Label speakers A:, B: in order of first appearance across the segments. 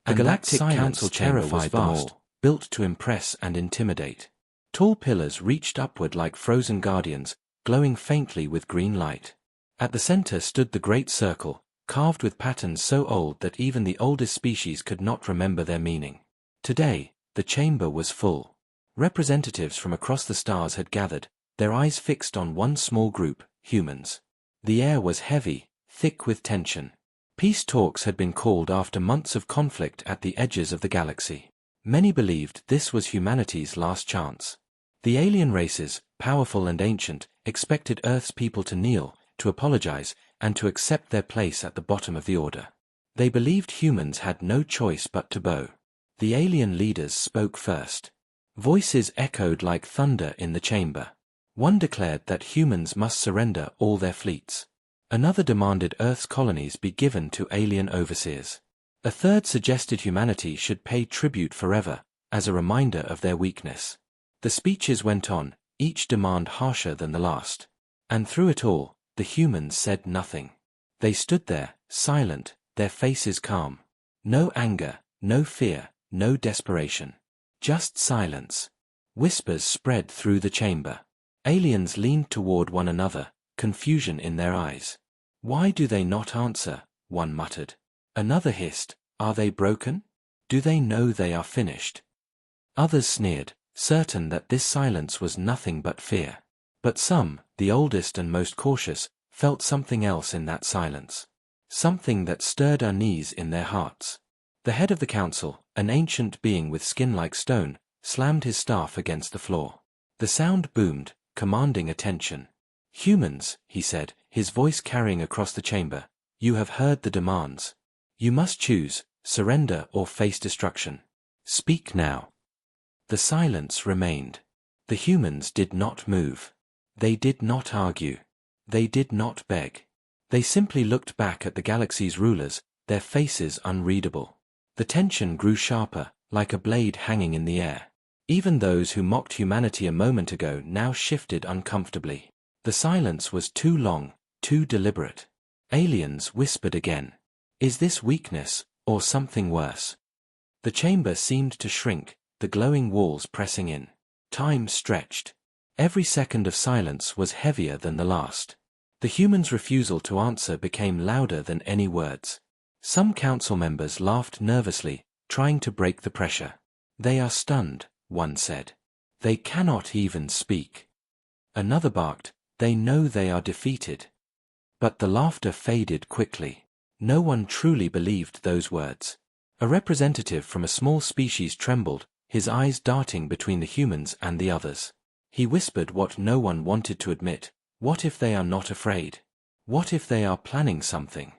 A: The Galactic Council terrified them all, built to impress and intimidate. Tall pillars reached upward like frozen guardians, glowing faintly with green light. At the center stood the Great Circle, carved with patterns so old that even the oldest species could not remember their meaning. Today, the chamber was full. Representatives from across the stars had gathered, their eyes fixed on one small group, humans. The air was heavy, thick with tension. Peace talks had been called after months of conflict at the edges of the galaxy. Many believed this was humanity's last chance. The alien races, powerful and ancient, expected Earth's people to kneel, to apologize, and to accept their place at the bottom of the order. They believed humans had no choice but to bow. The alien leaders spoke first. Voices echoed like thunder in the chamber. One declared that humans must surrender all their fleets. Another demanded Earth's colonies be given to alien overseers. A third suggested humanity should pay tribute forever, as a reminder of their weakness. The speeches went on, each demand harsher than the last. And through it all, the humans said nothing. They stood there, silent, their faces calm. No anger, no fear, no desperation. Just silence. Whispers spread through the chamber. Aliens leaned toward one another, confusion in their eyes. "Why do they not answer?" one muttered. Another hissed, "Are they broken? Do they know they are finished?" Others sneered, certain that this silence was nothing but fear. But some, the oldest and most cautious, felt something else in that silence. Something that stirred unease in their hearts. The head of the council, an ancient being with skin like stone, slammed his staff against the floor. The sound boomed, commanding attention. "Humans," he said, his voice carrying across the chamber, "you have heard the demands. You must choose, surrender or face destruction. Speak now." The silence remained. The humans did not move. They did not argue. They did not beg. They simply looked back at the galaxy's rulers, their faces unreadable. The tension grew sharper, like a blade hanging in the air. Even those who mocked humanity a moment ago now shifted uncomfortably. The silence was too long, too deliberate. Aliens whispered again. "Is this weakness, or something worse?" The chamber seemed to shrink, the glowing walls pressing in. Time stretched. Every second of silence was heavier than the last. The humans' refusal to answer became louder than any words. Some council members laughed nervously, trying to break the pressure. "They are stunned," one said. "They cannot even speak." Another barked, "They know they are defeated." But the laughter faded quickly. No one truly believed those words. A representative from a small species trembled, his eyes darting between the humans and the others. He whispered what no one wanted to admit. What if they are not afraid? What if they are planning something?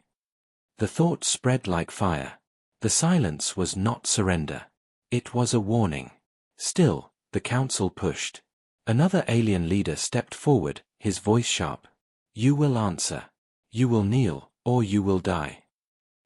A: The thought spread like fire. The silence was not surrender. It was a warning. Still, the council pushed. Another alien leader stepped forward, his voice sharp. "You will answer. You will kneel, or you will die."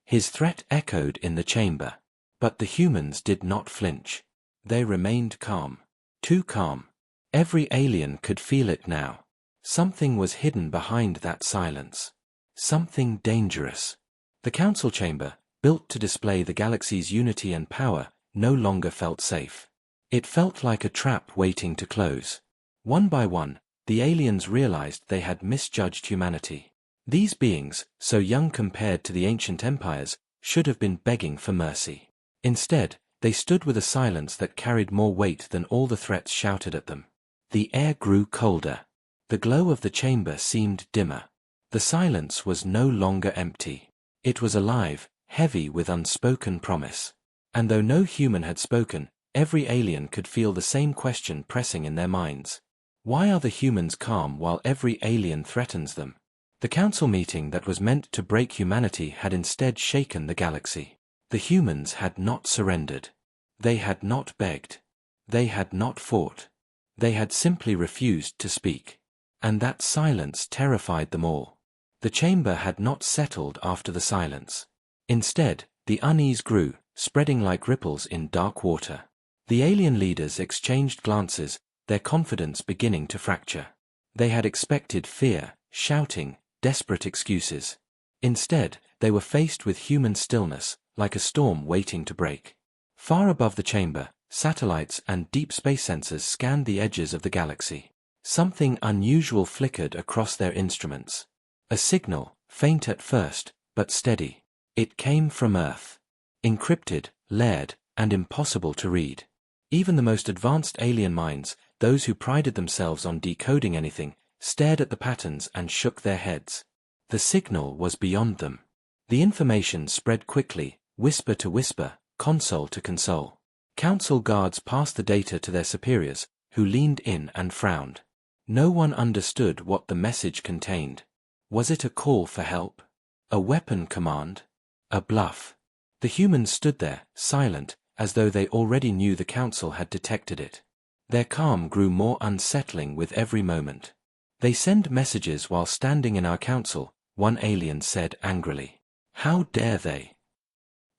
A: His threat echoed in the chamber. But the humans did not flinch. They remained calm. Too calm. Every alien could feel it now. Something was hidden behind that silence. Something dangerous. The council chamber, built to display the galaxy's unity and power, no longer felt safe. It felt like a trap waiting to close. One by one, the aliens realized they had misjudged humanity. These beings, so young compared to the ancient empires, should have been begging for mercy. Instead, they stood with a silence that carried more weight than all the threats shouted at them. The air grew colder. The glow of the chamber seemed dimmer. The silence was no longer empty. It was alive, heavy with unspoken promise. And though no human had spoken, every alien could feel the same question pressing in their minds. Why are the humans calm while every alien threatens them? The council meeting that was meant to break humanity had instead shaken the galaxy. The humans had not surrendered. They had not begged. They had not fought. They had simply refused to speak. And that silence terrified them all. The chamber had not settled after the silence. Instead, the unease grew, spreading like ripples in dark water. The alien leaders exchanged glances, their confidence beginning to fracture. They had expected fear, shouting, desperate excuses. Instead, they were faced with human stillness, like a storm waiting to break. Far above the chamber, satellites and deep space sensors scanned the edges of the galaxy. Something unusual flickered across their instruments. A signal, faint at first, but steady. It came from Earth. Encrypted, layered, and impossible to read. Even the most advanced alien minds, those who prided themselves on decoding anything, stared at the patterns and shook their heads. The signal was beyond them. The information spread quickly, whisper to whisper, console to console. Council guards passed the data to their superiors, who leaned in and frowned. No one understood what the message contained. Was it a call for help? A weapon command? A bluff? The humans stood there, silent, as though they already knew the council had detected it. Their calm grew more unsettling with every moment. "They send messages while standing in our council," one alien said angrily. "How dare they?"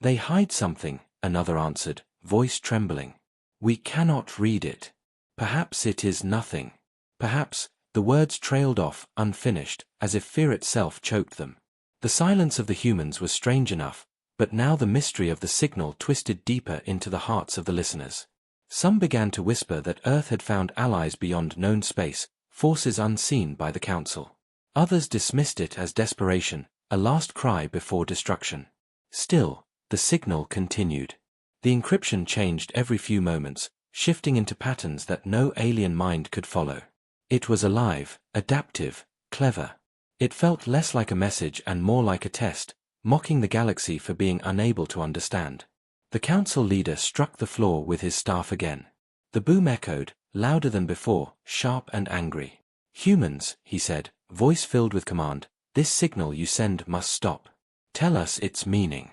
A: "They hide something," another answered, voice trembling. "We cannot read it. Perhaps it is nothing. Perhaps," the words trailed off, unfinished, as if fear itself choked them. The silence of the humans was strange enough, but now the mystery of the signal twisted deeper into the hearts of the listeners. Some began to whisper that Earth had found allies beyond known space, forces unseen by the Council. Others dismissed it as desperation, a last cry before destruction. Still, the signal continued. The encryption changed every few moments, shifting into patterns that no alien mind could follow. It was alive, adaptive, clever. It felt less like a message and more like a test, mocking the galaxy for being unable to understand. The council leader struck the floor with his staff again. The boom echoed, louder than before, sharp and angry. "Humans," he said, voice filled with command, "this signal you send must stop. Tell us its meaning."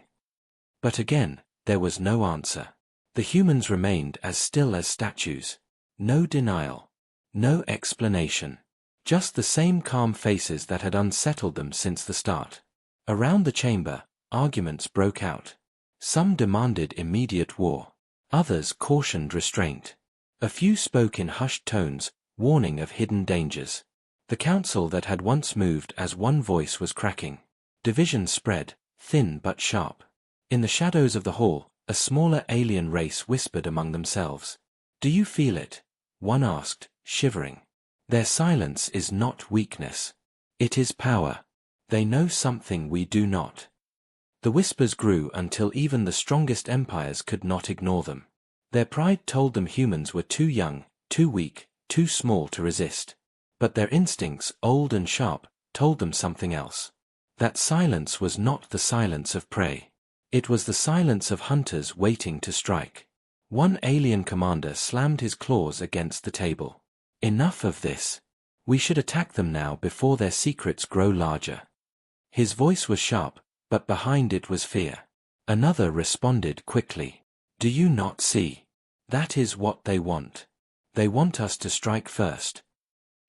A: But again, there was no answer. The humans remained as still as statues. No denial. No explanation. Just the same calm faces that had unsettled them since the start. Around the chamber, arguments broke out. Some demanded immediate war. Others cautioned restraint. A few spoke in hushed tones, warning of hidden dangers. The council that had once moved as one voice was cracking. Division spread, thin but sharp. In the shadows of the hall, a smaller alien race whispered among themselves. "Do you feel it?" one asked, shivering. "Their silence is not weakness. It is power. They know something we do not." The whispers grew until even the strongest empires could not ignore them. Their pride told them humans were too young, too weak, too small to resist. But their instincts, old and sharp, told them something else. That silence was not the silence of prey. It was the silence of hunters waiting to strike. One alien commander slammed his claws against the table. "Enough of this. We should attack them now before their secrets grow larger." His voice was sharp, but behind it was fear. Another responded quickly. "Do you not see? That is what they want. They want us to strike first."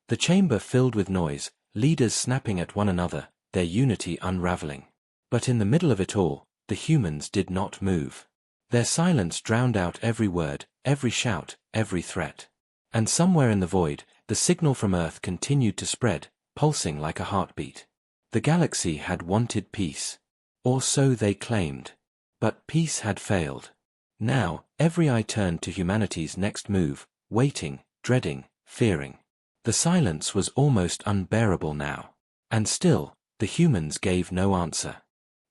A: The chamber filled with noise, leaders snapping at one another, their unity unraveling. But in the middle of it all, the humans did not move. Their silence drowned out every word, every shout, every threat. And somewhere in the void, the signal from Earth continued to spread, pulsing like a heartbeat. The galaxy had wanted peace. Or so they claimed. But peace had failed. Now, every eye turned to humanity's next move, waiting, dreading, fearing. The silence was almost unbearable now. And still, the humans gave no answer.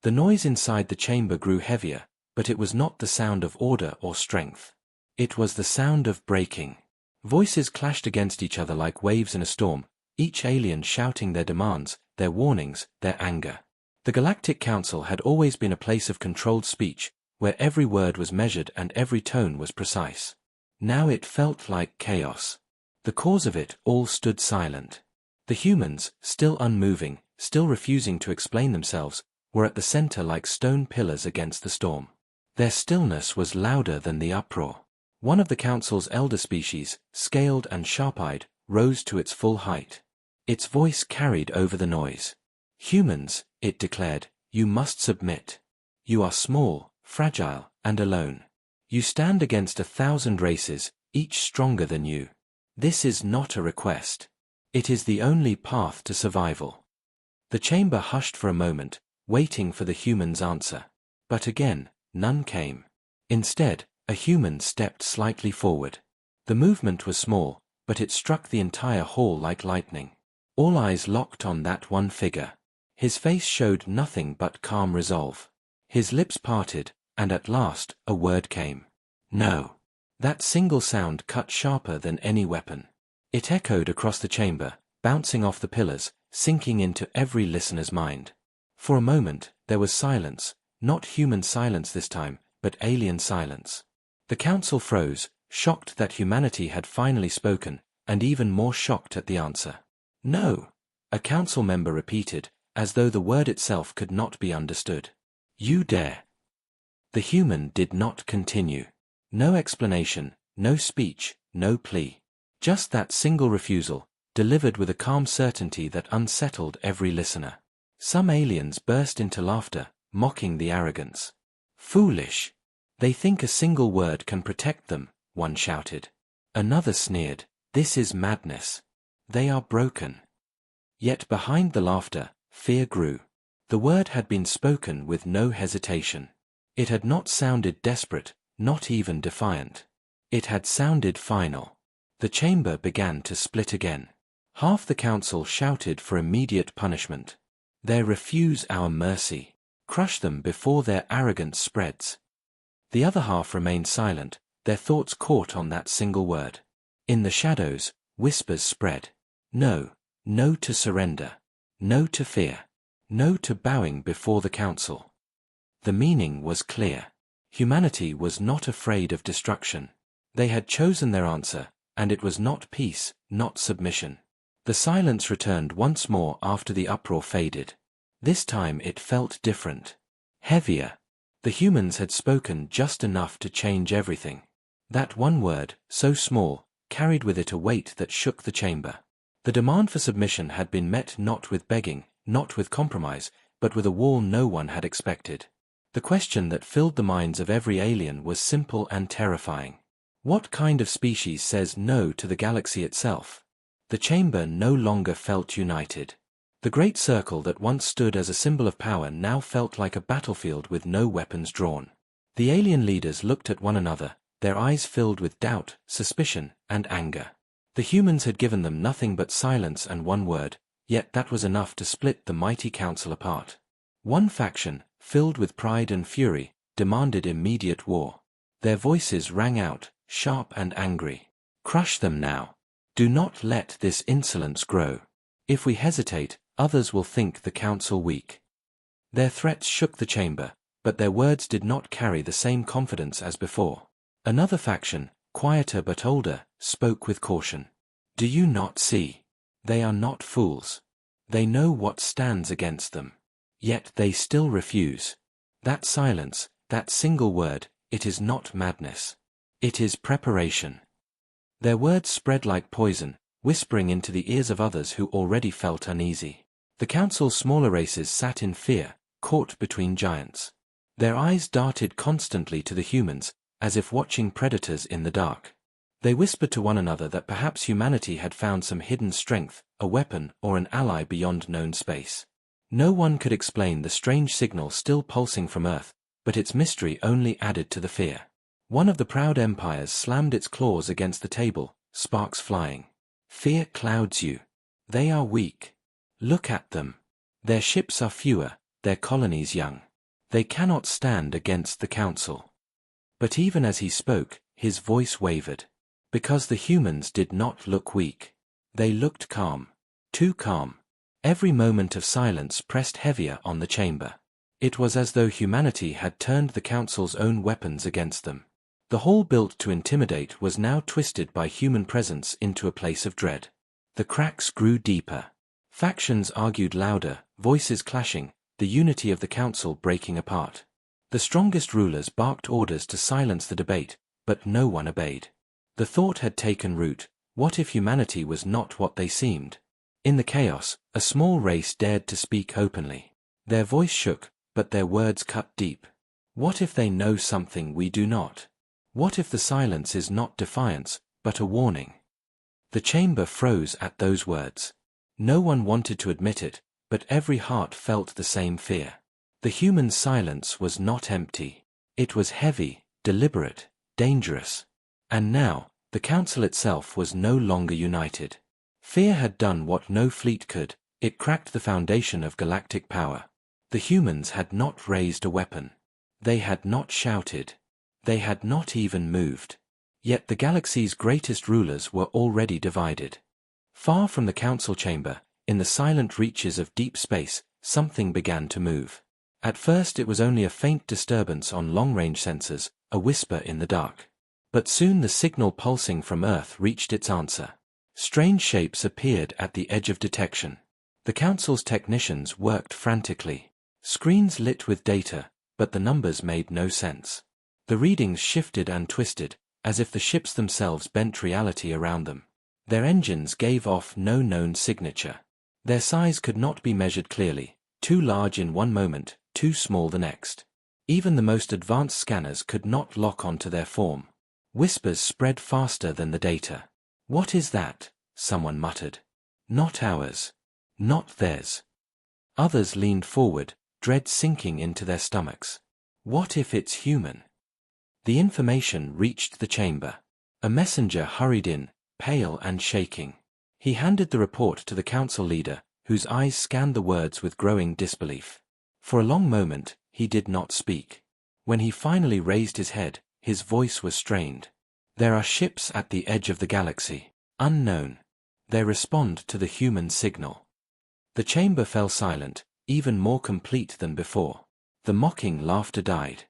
A: The noise inside the chamber grew heavier, but it was not the sound of order or strength. It was the sound of breaking. Voices clashed against each other like waves in a storm, each alien shouting their demands, their warnings, their anger. The Galactic Council had always been a place of controlled speech, where every word was measured and every tone was precise. Now it felt like chaos. The cause of it all stood silent. The humans, still unmoving, still refusing to explain themselves, were at the center like stone pillars against the storm. Their stillness was louder than the uproar. One of the Council's elder species, scaled and sharp-eyed, rose to its full height. Its voice carried over the noise. "Humans," it declared, "you must submit. You are small, fragile, and alone. You stand against 1,000 races, each stronger than you. This is not a request. It is the only path to survival." The chamber hushed for a moment, waiting for the humans' answer. But again, none came. Instead, a human stepped slightly forward. The movement was small, but it struck the entire hall like lightning. All eyes locked on that one figure. His face showed nothing but calm resolve. His lips parted, and at last, a word came. No. That single sound cut sharper than any weapon. It echoed across the chamber, bouncing off the pillars, sinking into every listener's mind. For a moment, there was silence, not human silence this time, but alien silence. The council froze, shocked that humanity had finally spoken, and even more shocked at the answer. No, a council member repeated, as though the word itself could not be understood. You dare. The human did not continue. No explanation, no speech, no plea. Just that single refusal, delivered with a calm certainty that unsettled every listener. Some aliens burst into laughter, mocking the arrogance. Foolish. They think a single word can protect them, one shouted. Another sneered, this is madness. They are broken. Yet behind the laughter, fear grew. The word had been spoken with no hesitation. It had not sounded desperate, not even defiant. It had sounded final. The chamber began to split again. Half the council shouted for immediate punishment. They refuse our mercy. Crush them before their arrogance spreads. The other half remained silent, their thoughts caught on that single word. In the shadows, whispers spread. No, no to surrender. No to fear. No to bowing before the council. The meaning was clear. Humanity was not afraid of destruction. They had chosen their answer, and it was not peace, not submission. The silence returned once more after the uproar faded. This time it felt different. Heavier. The humans had spoken just enough to change everything. That one word, so small, carried with it a weight that shook the chamber. The demand for submission had been met not with begging, not with compromise, but with a wall no one had expected. The question that filled the minds of every alien was simple and terrifying. What kind of species says no to the galaxy itself? The chamber no longer felt united. The great circle that once stood as a symbol of power now felt like a battlefield with no weapons drawn. The alien leaders looked at one another, their eyes filled with doubt, suspicion, and anger. The humans had given them nothing but silence and one word, yet that was enough to split the mighty council apart. One faction, filled with pride and fury, demanded immediate war. Their voices rang out, sharp and angry. Crush them now. Do not let this insolence grow. If we hesitate, others will think the council weak. Their threats shook the chamber, but their words did not carry the same confidence as before. Another faction, quieter but older, spoke with caution. Do you not see? They are not fools. They know what stands against them. Yet they still refuse. That silence, that single word, it is not madness. It is preparation. Their words spread like poison, whispering into the ears of others who already felt uneasy. The council's smaller races sat in fear, caught between giants. Their eyes darted constantly to the humans, as if watching predators in the dark. They whispered to one another that perhaps humanity had found some hidden strength, a weapon, or an ally beyond known space. No one could explain the strange signal still pulsing from Earth, but its mystery only added to the fear. One of the proud empires slammed its claws against the table, sparks flying. Fear clouds you. They are weak. Look at them. Their ships are fewer, their colonies young. They cannot stand against the council. But even as he spoke, his voice wavered. Because the humans did not look weak. They looked calm. Too calm. Every moment of silence pressed heavier on the chamber. It was as though humanity had turned the council's own weapons against them. The hall built to intimidate was now twisted by human presence into a place of dread. The cracks grew deeper. Factions argued louder, voices clashing, the unity of the council breaking apart. The strongest rulers barked orders to silence the debate, but no one obeyed. The thought had taken root, what if humanity was not what they seemed? In the chaos, a small race dared to speak openly. Their voice shook, but their words cut deep. What if they know something we do not? What if the silence is not defiance, but a warning? The chamber froze at those words. No one wanted to admit it, but every heart felt the same fear. The human silence was not empty. It was heavy, deliberate, dangerous. And now, the council itself was no longer united. Fear had done what no fleet could. It cracked the foundation of galactic power. The humans had not raised a weapon. They had not shouted. They had not even moved. Yet the galaxy's greatest rulers were already divided. Far from the council chamber, in the silent reaches of deep space, something began to move. At first it was only a faint disturbance on long-range sensors, a whisper in the dark. But soon the signal pulsing from Earth reached its answer. Strange shapes appeared at the edge of detection. The council's technicians worked frantically. Screens lit with data, but the numbers made no sense. The readings shifted and twisted, as if the ships themselves bent reality around them. Their engines gave off no known signature. Their size could not be measured clearly, too large in one moment, too small the next. Even the most advanced scanners could not lock onto their form. Whispers spread faster than the data. "What is that?" someone muttered. "Not ours. Not theirs." Others leaned forward, dread sinking into their stomachs. "What if it's human?" The information reached the chamber. A messenger hurried in, pale and shaking. He handed the report to the council leader, whose eyes scanned the words with growing disbelief. For a long moment, he did not speak. When he finally raised his head, his voice was strained. "There are ships at the edge of the galaxy. Unknown. They respond to the human signal." The chamber fell silent, even more complete than before. The mocking laughter died.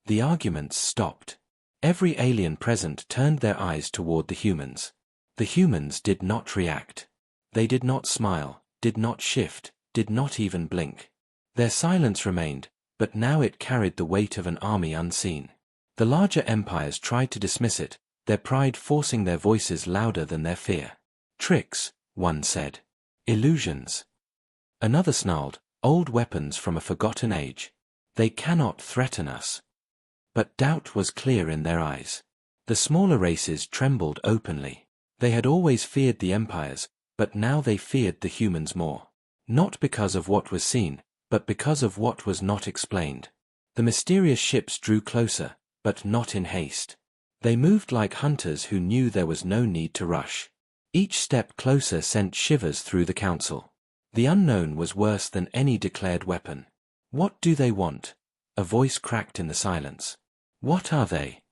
A: The arguments stopped. Every alien present turned their eyes toward the humans. The humans did not react. They did not smile, did not shift, did not even blink. Their silence remained, but now it carried the weight of an army unseen. The larger empires tried to dismiss it, their pride forcing their voices louder than their fear. "Tricks," one said. "Illusions." Another snarled, "Old weapons from a forgotten age. They cannot threaten us." But doubt was clear in their eyes. The smaller races trembled openly. They had always feared the empires, but now they feared the humans more. Not because of what was seen, but because of what was not explained. The mysterious ships drew closer, but not in haste. They moved like hunters who knew there was no need to rush. Each step closer sent shivers through the council. The unknown was worse than any declared weapon. "What do they want?" A voice cracked in the silence. "What are they?"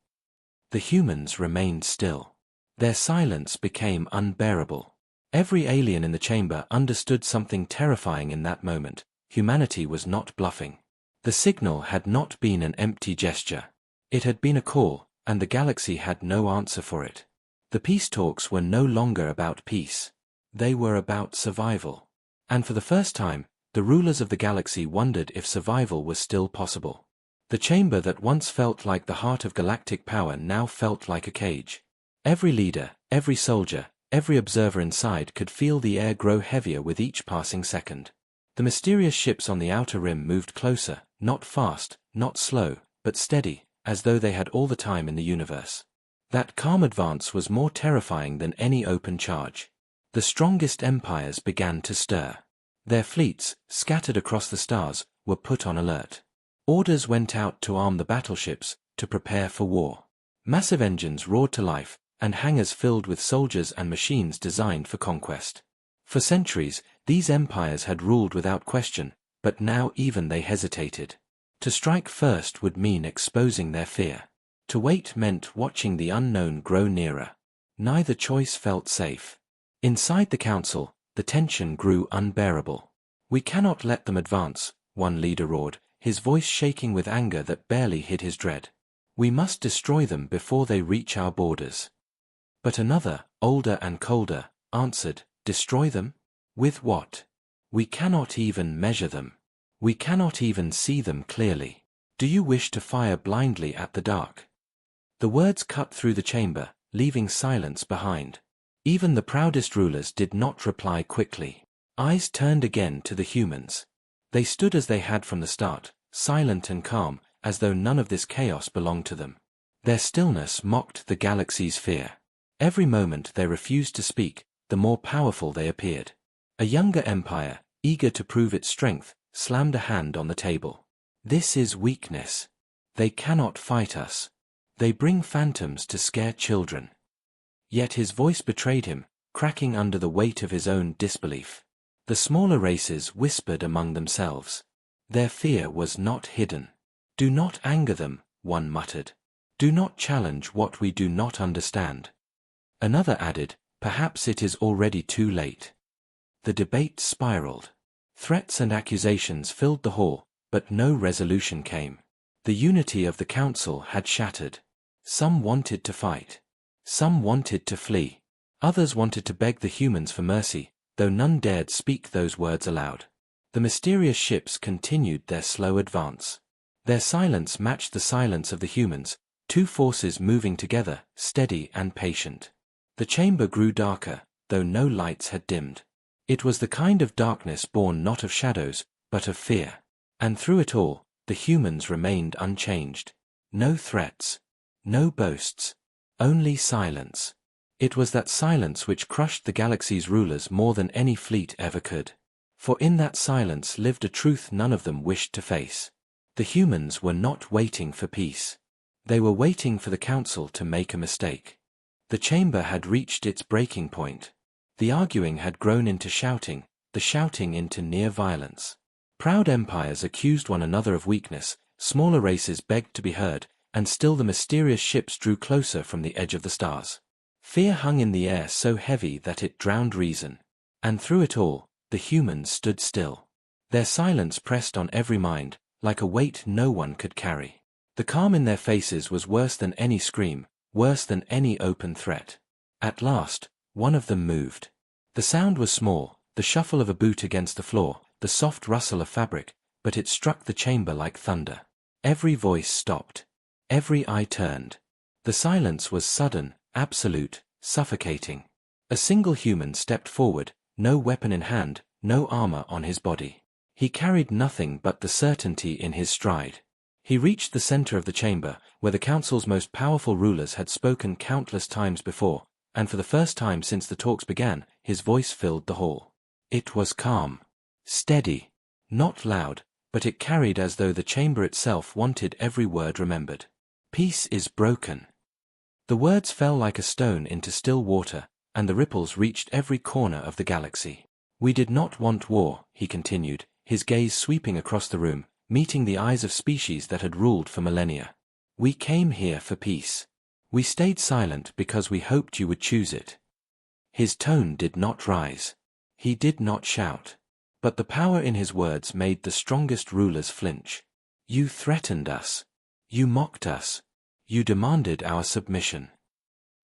A: The humans remained still. Their silence became unbearable. Every alien in the chamber understood something terrifying in that moment. Humanity was not bluffing. The signal had not been an empty gesture. It had been a call, and the galaxy had no answer for it. The peace talks were no longer about peace. They were about survival. And for the first time, the rulers of the galaxy wondered if survival was still possible. The chamber that once felt like the heart of galactic power now felt like a cage. Every leader, every soldier, every observer inside could feel the air grow heavier with each passing second. The mysterious ships on the outer rim moved closer, not fast, not slow, but steady, as though they had all the time in the universe. That calm advance was more terrifying than any open charge. The strongest empires began to stir. Their fleets, scattered across the stars, were put on alert. Orders went out to arm the battleships, to prepare for war. Massive engines roared to life, and hangars filled with soldiers and machines designed for conquest. For centuries, these empires had ruled without question, but now even they hesitated. To strike first would mean exposing their fear. To wait meant watching the unknown grow nearer. Neither choice felt safe. Inside the council, the tension grew unbearable. "We cannot let them advance," one leader roared, his voice shaking with anger that barely hid his dread. "We must destroy them before they reach our borders." But another, older and colder, answered, "Destroy them? With what? We cannot even measure them. We cannot even see them clearly. Do you wish to fire blindly at the dark?" The words cut through the chamber, leaving silence behind. Even the proudest rulers did not reply quickly. Eyes turned again to the humans. They stood as they had from the start, silent and calm, as though none of this chaos belonged to them. Their stillness mocked the galaxy's fear. Every moment they refused to speak, the more powerful they appeared. A younger empire, eager to prove its strength, slammed a hand on the table. This is weakness. They cannot fight us. They bring phantoms to scare children. Yet his voice betrayed him, cracking under the weight of his own disbelief. The smaller races whispered among themselves. Their fear was not hidden. Do not anger them, one muttered. Do not challenge what we do not understand. Another added, perhaps it is already too late. The debate spiraled. Threats and accusations filled the hall, but no resolution came. The unity of the council had shattered. Some wanted to fight. Some wanted to flee. Others wanted to beg the humans for mercy, though none dared speak those words aloud. The mysterious ships continued their slow advance. Their silence matched the silence of the humans, two forces moving together, steady and patient. The chamber grew darker, though no lights had dimmed. It was the kind of darkness born not of shadows, but of fear. And through it all, the humans remained unchanged. No threats. No boasts. Only silence. It was that silence which crushed the galaxy's rulers more than any fleet ever could. For in that silence lived a truth none of them wished to face. The humans were not waiting for peace. They were waiting for the council to make a mistake. The chamber had reached its breaking point. The arguing had grown into shouting, the shouting into near violence. Proud empires accused one another of weakness, smaller races begged to be heard, and still the mysterious ships drew closer from the edge of the stars. Fear hung in the air so heavy that it drowned reason. And through it all, the humans stood still. Their silence pressed on every mind, like a weight no one could carry. The calm in their faces was worse than any scream, worse than any open threat. At last, one of them moved. The sound was small, the shuffle of a boot against the floor, the soft rustle of fabric, but it struck the chamber like thunder. Every voice stopped. Every eye turned. The silence was sudden, absolute, suffocating. A single human stepped forward, no weapon in hand, no armor on his body. He carried nothing but the certainty in his stride. He reached the center of the chamber, where the council's most powerful rulers had spoken countless times before, and for the first time since the talks began, his voice filled the hall. It was calm. Steady. Not loud, but it carried as though the chamber itself wanted every word remembered. Peace is broken. The words fell like a stone into still water, and the ripples reached every corner of the galaxy. We did not want war, he continued, his gaze sweeping across the room, meeting the eyes of species that had ruled for millennia. We came here for peace. We stayed silent because we hoped you would choose it. His tone did not rise. He did not shout. But the power in his words made the strongest rulers flinch. You threatened us. You mocked us. You demanded our submission.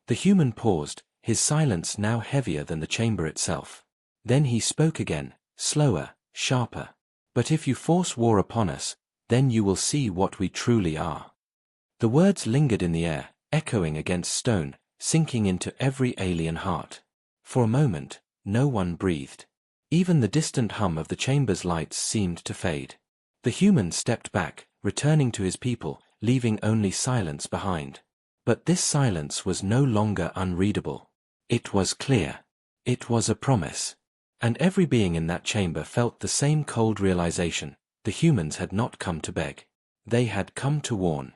A: The human paused, his silence now heavier than the chamber itself. Then he spoke again, slower, sharper. But if you force war upon us, then you will see what we truly are. The words lingered in the air, echoing against stone, sinking into every alien heart. For a moment, no one breathed. Even the distant hum of the chamber's lights seemed to fade. The human stepped back, returning to his people, leaving only silence behind. But this silence was no longer unreadable. It was clear. It was a promise. And every being in that chamber felt the same cold realization: the humans had not come to beg. They had come to warn.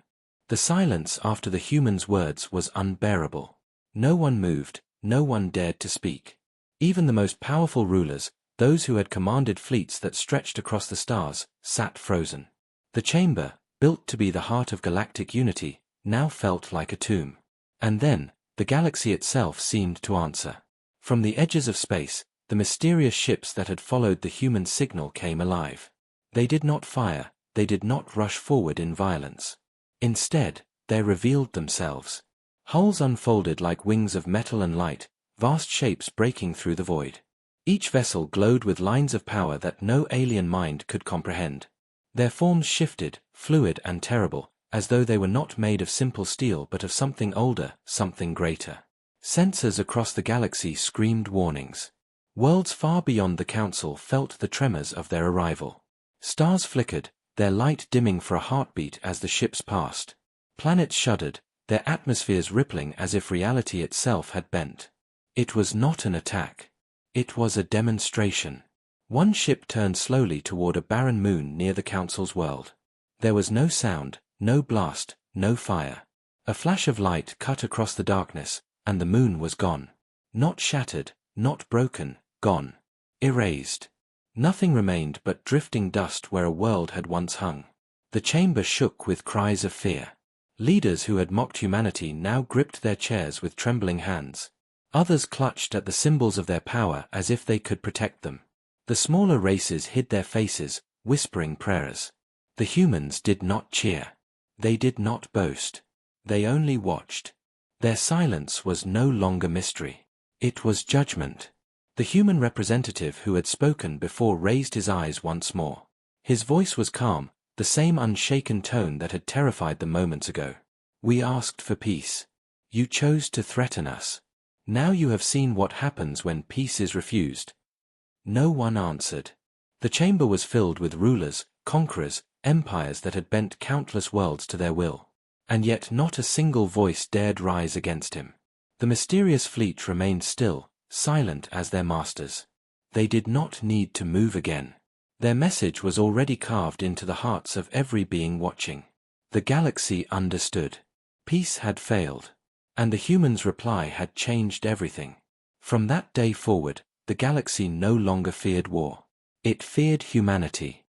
A: The silence after the humans' words was unbearable. No one moved, no one dared to speak. Even the most powerful rulers, those who had commanded fleets that stretched across the stars, sat frozen. The chamber, built to be the heart of galactic unity, now felt like a tomb. And then, the galaxy itself seemed to answer. From the edges of space, the mysterious ships that had followed the human signal came alive. They did not fire, they did not rush forward in violence. Instead, they revealed themselves. Hulls unfolded like wings of metal and light, vast shapes breaking through the void. Each vessel glowed with lines of power that no alien mind could comprehend. Their forms shifted, fluid and terrible, as though they were not made of simple steel but of something older, something greater. Sensors across the galaxy screamed warnings. Worlds far beyond the council felt the tremors of their arrival. Stars flickered, their light dimming for a heartbeat as the ships passed. Planets shuddered, their atmospheres rippling as if reality itself had bent. It was not an attack. It was a demonstration. One ship turned slowly toward a barren moon near the council's world. There was no sound, no blast, no fire. A flash of light cut across the darkness, and the moon was gone. Not shattered, not broken, gone. Erased. Nothing remained but drifting dust where a world had once hung. The chamber shook with cries of fear. Leaders who had mocked humanity now gripped their chairs with trembling hands. Others clutched at the symbols of their power as if they could protect them. The smaller races hid their faces, whispering prayers. The humans did not cheer. They did not boast. They only watched. Their silence was no longer mystery. It was judgment. The human representative who had spoken before raised his eyes once more. His voice was calm, the same unshaken tone that had terrified them moments ago. We asked for peace. You chose to threaten us. Now you have seen what happens when peace is refused. No one answered. The chamber was filled with rulers, conquerors, empires that had bent countless worlds to their will. And yet not a single voice dared rise against him. The mysterious fleet remained still, silent as their masters. They did not need to move again. Their message was already carved into the hearts of every being watching. The galaxy understood. Peace had failed. And the humans' reply had changed everything. From that day forward, the galaxy no longer feared war. It feared humanity.